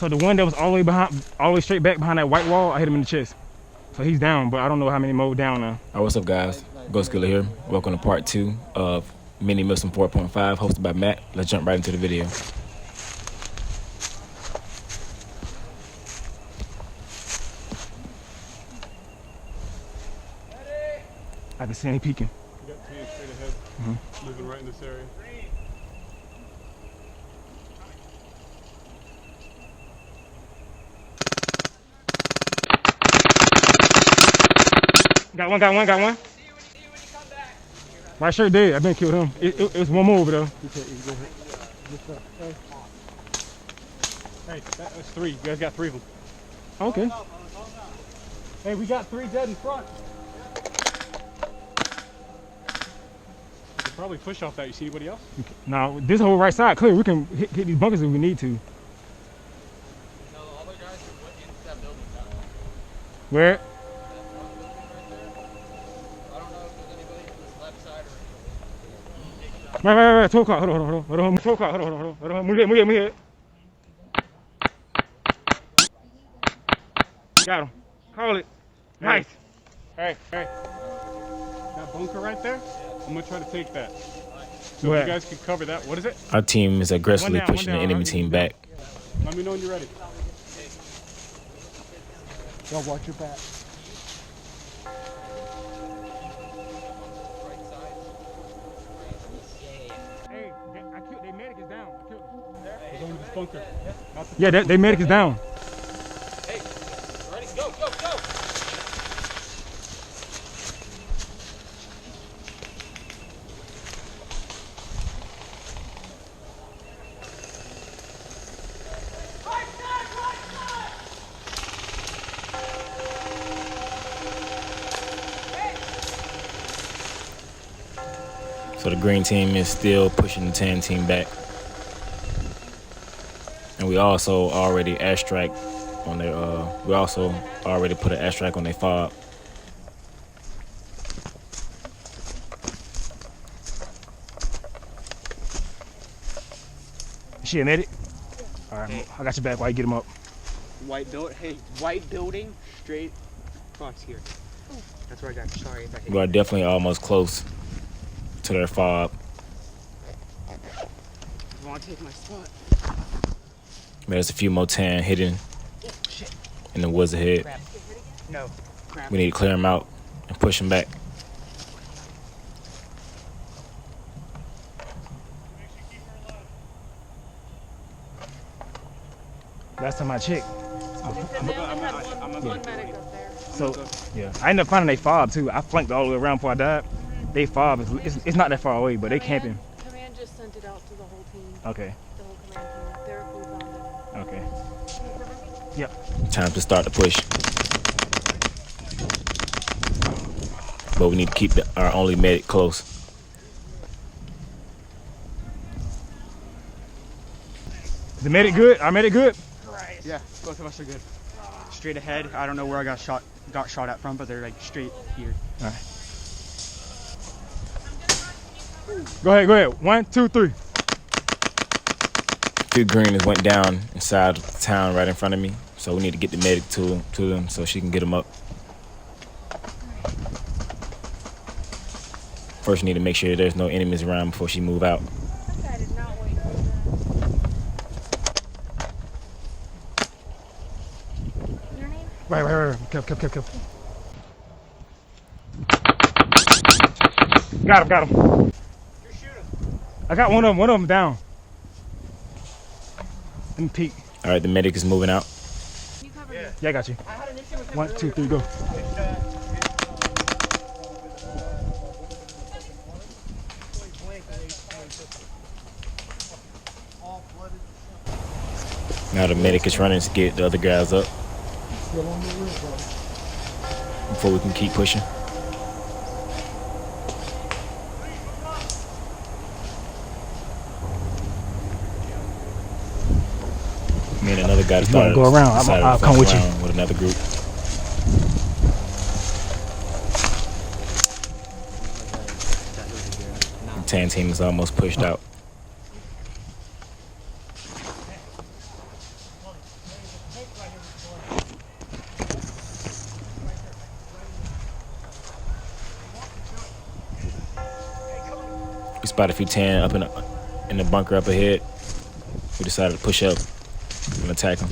So the one that was all the way behind, all the way straight back behind that white wall, I hit him in the chest. So he's down, but I don't know how many more down now. Alright, what's up guys? Ghost Ghillie here. Welcome to part 2 of Mini Mission 4.5 hosted by Matt. Let's jump right into the video. I can see him peeking. You got 10 straight ahead, moving right in this area. Got one. My shirt dead. I been killed him. It was one more over though. Hey, that's 3. You guys got 3 of them. Okay. Hey, we got 3 dead in front. We could probably push off that. You see anybody else? Now this whole right side clear. We can hit these bunkers if we need to. No, all the guys who went into that building now. Where? That front building right there. I don't know if there's anybody from this left side or Right. 12 o'clock. Hold on. 12 o'clock. Hold on. Move here. Got him. Call it. Nice. Hey. That bunker right there? I'm going to try to take that. So Where? if you guys can cover that. What is it? Our team is aggressively One down, pushing the enemy team back. Let me know when you're ready. Y'all watch your back. Hey, I killed. They medic is down. I killed him. We're going to this bunker. Yeah, they medic is down. Hey, ready? Go! So the green team is still pushing the tan team back. And we also already airstrike on their we also already put an airstrike on their fob. Shit, medic. All right, I got your back while you get him up. White building, straight across here. That's where I got. Sorry if I hit We are definitely almost close to their fob. you. Want to take my spot? There's a few more tan hidden in the woods ahead. Crap. No. Crap. We need to clear them out and push them back. Last time I checked. They only had one medic up there. So yeah, I ended up finding they fob too. I flanked all the way around before I died. They fob it's not that far away, but they camping. Command just sent it out to the whole team. Okay. The whole command team. Their crew found it. Okay. Yep. Time to start the push. But we need to keep our only medic close. Is the medic good? Our medic good? Yeah, both of us are good. Straight ahead. I don't know where I got shot at from, but they're like straight here. All right. Go ahead. 1, 2, 3. Two greeners went down inside the town right in front of me, so we need to get the medic to them so she can get them up. First, we need to make sure there's no enemies around before she move out. I did not wait for that. Your name? Right. Kill. Got him. You shoot him. I got one of them down. Let me peek. All right, the medic is moving out. You covered Yeah. Yeah, I got you. I had an issue with him 1, 2, 3, go. Now the medic is running to get the other guys up before we can keep pushing. Me and another guy If you wanna started go around, decided to I'll come flank with you. around with another group. The tan team is almost pushed out. spot a few 10 up in the bunker up ahead. We decided to push up and attack them.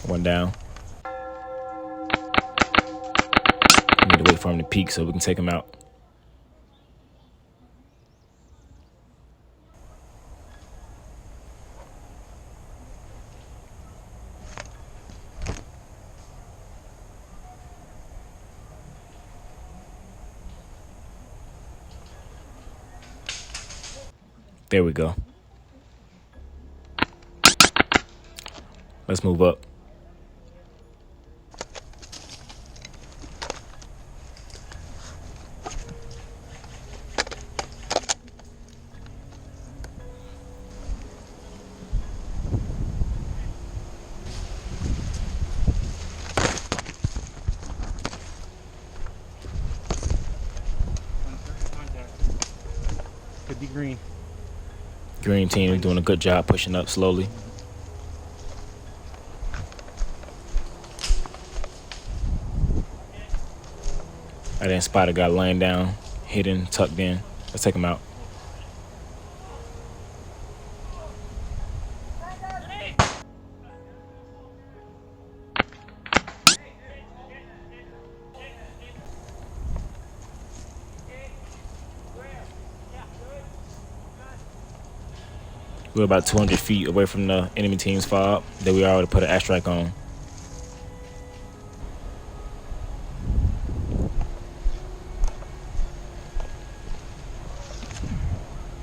One down. We need to wait for him to peek so we can take him out. There we go. Let's move up. Could be green. Green team is doing a good job pushing up slowly. I didn't spot a guy laying down, hidden, tucked in. Let's take him out. We're about 200 feet away from the enemy team's fob that we already put an airstrike on.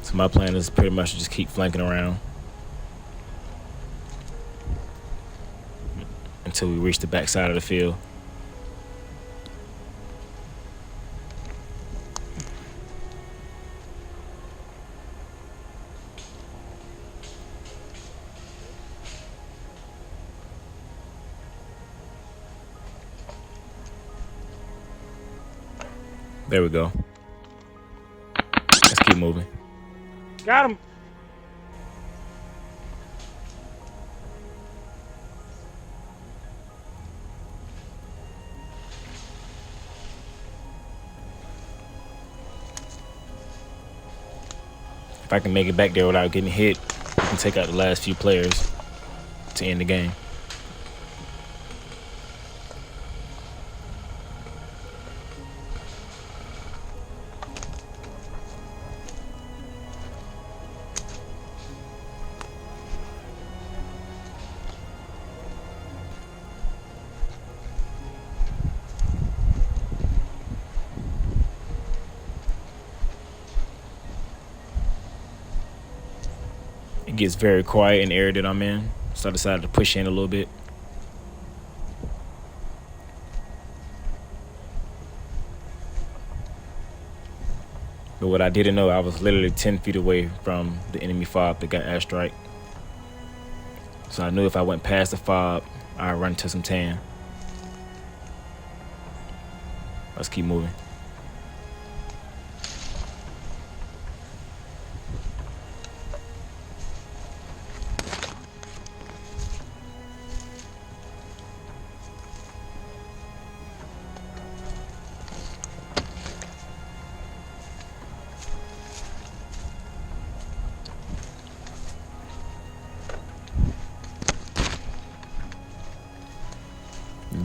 So my plan is pretty much to just keep flanking around until we reach the back side of the field. There we go. Let's keep moving. Got him. If I can make it back there without getting hit, we can take out the last few players to end the game. It gets very quiet in the area that I'm in, so I decided to push in a little bit. But what I didn't know, I was literally 10 feet away from the enemy fob that got airstrike. So I knew if I went past the fob, I'd run into some tan. Let's keep moving.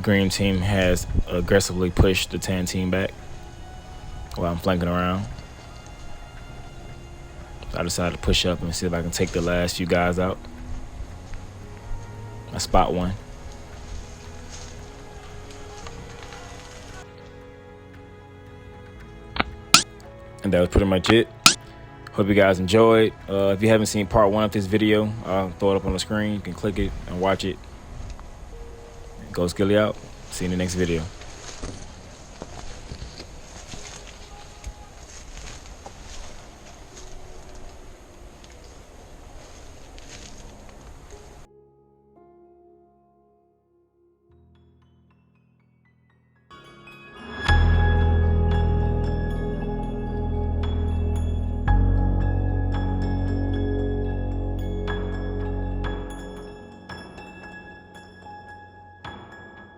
Green team has aggressively pushed the tan team back while I'm flanking around. So I decided to push up and see if I can take the last few guys out. I spot one. And that was pretty much it. Hope you guys enjoyed. If you haven't seen part 1 of this video, I'll throw it up on the screen. You can click it and watch it. Ghillie out. See you in the next video.